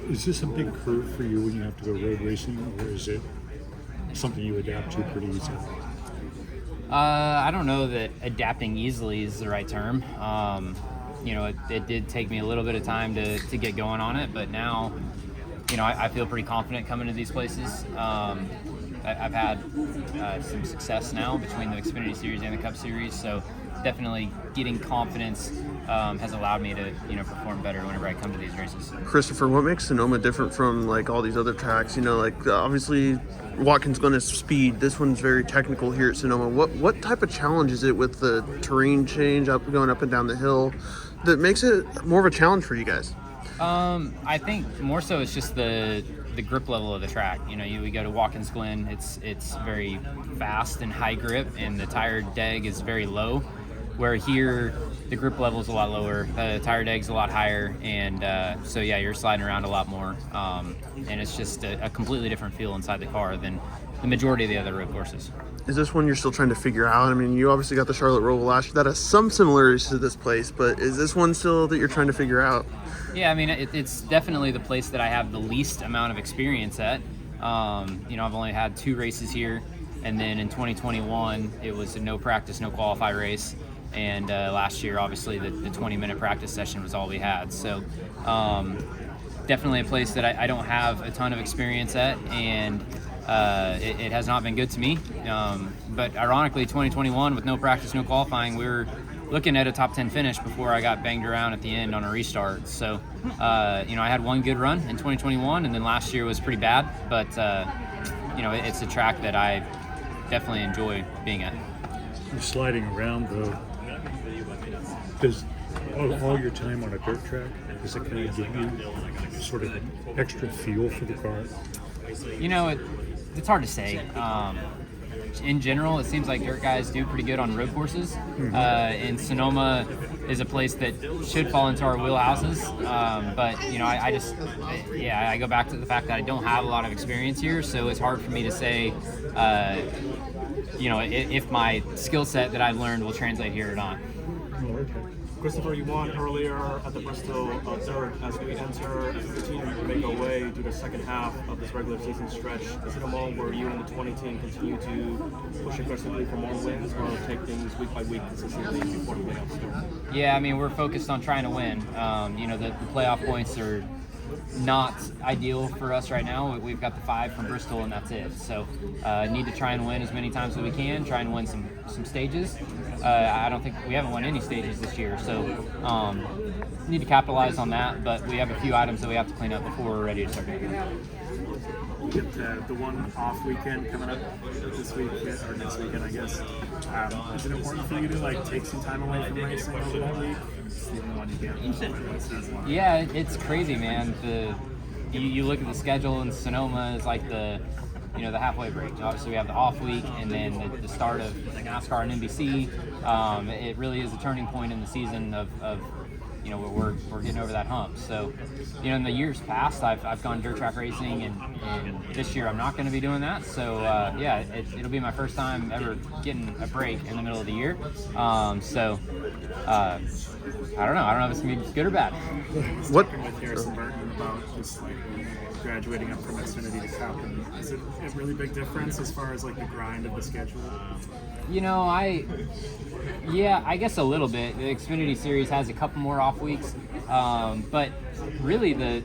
Is this a big curve for you when you have to go road racing, or is it something you adapt to pretty easily? I don't know that adapting easily is the right term. It did take me a little bit of time to get going on it, but now, I feel pretty confident coming to these places. I've had some success now between the Xfinity Series and the Cup Series, so definitely getting confidence has allowed me to perform better whenever I come to these races. Christopher, what makes Sonoma different from like all these other tracks? Obviously Watkins Glen is speed. This one's very technical here at Sonoma. What type of challenge is it with the terrain change going up and down the hill that makes it more of a challenge for you guys? I think more so it's just the grip level of the track. We go to Watkins Glen, it's very fast and high grip, and the tire deg is very low, where here the grip level is a lot lower, the tire deg's a lot higher, and so you're sliding around a lot more, and it's just a completely different feel inside the car than the majority of the other road courses. Is this one you're still trying to figure out? I mean, you obviously got the Charlotte Roval last year that has some similarities to this place, but is this one still that you're trying to figure out? Yeah, I mean, it's definitely the place that I have the least amount of experience at. I've only had 2 races here, and then in 2021, it was a no practice, no qualify race. And last year, obviously, the 20-minute practice session was all we had. So definitely a place that I don't have a ton of experience at, and it has not been good to me. But ironically, 2021, with no practice, no qualifying, we were looking at a top 10 finish before I got banged around at the end on a restart. So, I had one good run in 2021, and then last year was pretty bad. But, it's a track that I definitely enjoy being at. You're sliding around, though. Does all your time on a dirt track, does it kind of give you sort of an extra feel for the car? It's hard to say. In general, it seems like dirt guys do pretty good on road courses. And Sonoma is a place that should fall into our wheelhouses. But, I go back to the fact that I don't have a lot of experience here, so it's hard for me to say, if my skill set that I've learned will translate here or not. Oh, okay. Christopher, you won earlier at the Bristol dirt. As we enter the team make our way through the second half of this regular season stretch, is it a moment where you and the 20 team continue to push aggressively for more wins, or take things week by week consistently before the playoffs start? Yeah, I mean, we're focused on trying to win. The playoff points are not ideal for us right now. We've got the 5 from Bristol, and that's it. So need to try and win as many times as we can, try and win some stages. I don't think we haven't won any stages this year, so need to capitalize on that, but we have a few items that we have to clean up before we're ready to start doing that. You get the one off weekend coming up this week, or next weekend, I guess. Is it important for you to take some time away from racing over that week? Yeah, it's crazy, man. You look at the schedule, and Sonoma is like the halfway break. Obviously, we have the off week, and then the start of NASCAR and NBC. It really is a turning point in the season of where we're getting over that hump. So, in the years past, I've gone dirt track racing, and this year I'm not going to be doing that. So, it'll be my first time ever getting a break in the middle of the year. I don't know if it's going to be good or bad. What? With Harrison Burton about just graduating up from Xfinity to Cup, and is it a really big difference as far as the grind of the schedule? I guess a little bit. The Xfinity Series has a couple more off weeks, but really the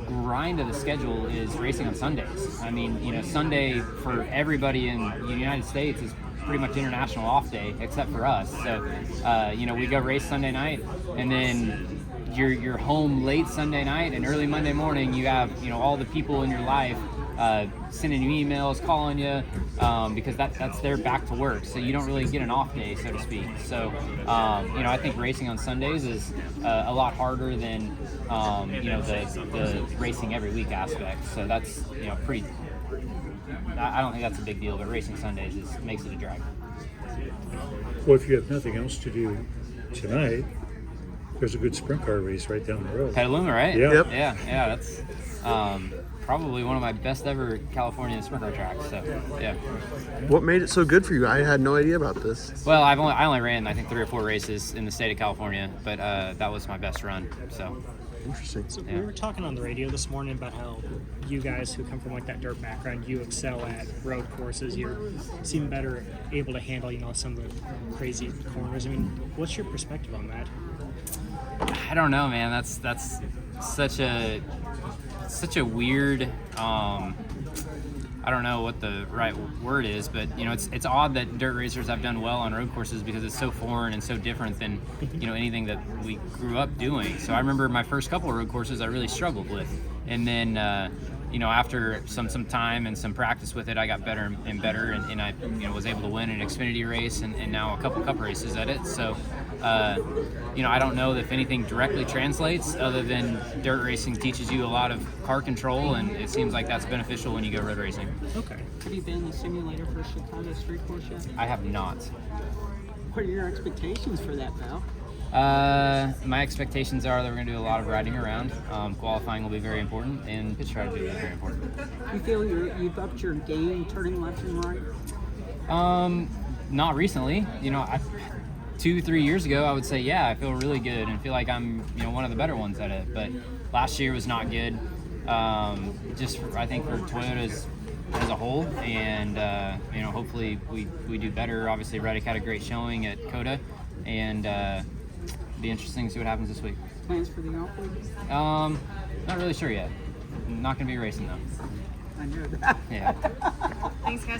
grind of the schedule is racing on Sundays. I mean, Sunday for everybody in the United States is pretty much international off day, except for us. So, we go race Sunday night, and then you're home late Sunday night, and early Monday morning you have all the people in your life sending you emails, calling you, because that's their back to work. So you don't really get an off day, so to speak. So I think racing on Sundays is a lot harder than the racing every week aspect. So that's pretty. I don't think that's a big deal, but racing Sundays makes it a drag. Well, if you have nothing else to do tonight, there's a good sprint car race right down the road. Petaluma, right? Yeah. Yep. Yeah, that's probably one of my best ever California sprint car tracks. So, yeah. What made it so good for you? I had no idea about this. Well, I only ran, I think, 3 or 4 races in the state of California, but that was my best run. So, Interesting. So Yeah. we were talking on the radio this morning about how you guys who come from like that dirt background, you excel at road courses. You seem better able to handle, some of the crazy corners. I mean, what's your perspective on that? I don't know, man. That's such a weird. I don't know what the right word is, but it's odd that dirt racers have done well on road courses because it's so foreign and so different than anything that we grew up doing. So I remember my first couple of road courses I really struggled with, and then after some time and some practice with it, I got better and better, and I was able to win an Xfinity race and now a couple cup races at it. So I don't know if anything directly translates other than dirt racing teaches you a lot of car control, and it seems like that's beneficial when you go road racing. Okay. Have you been in the simulator for Chicago Street Course yet? I have not. What are your expectations for that, pal? My expectations are that we're going to do a lot of riding around. Qualifying will be very important, and pit strategy will be very important. You feel you've upped your game turning left and right? Not recently. 2-3 years ago, I would say, yeah, I feel really good and feel like I'm, one of the better ones at it. But last year was not good. I think for Toyotas as a whole, and hopefully we do better. Obviously, Reddick had a great showing at COTA, and be interesting to see what happens this week. Plans for the off week? Not really sure yet. Not going to be racing though. I know that. Yeah. Thanks, guys.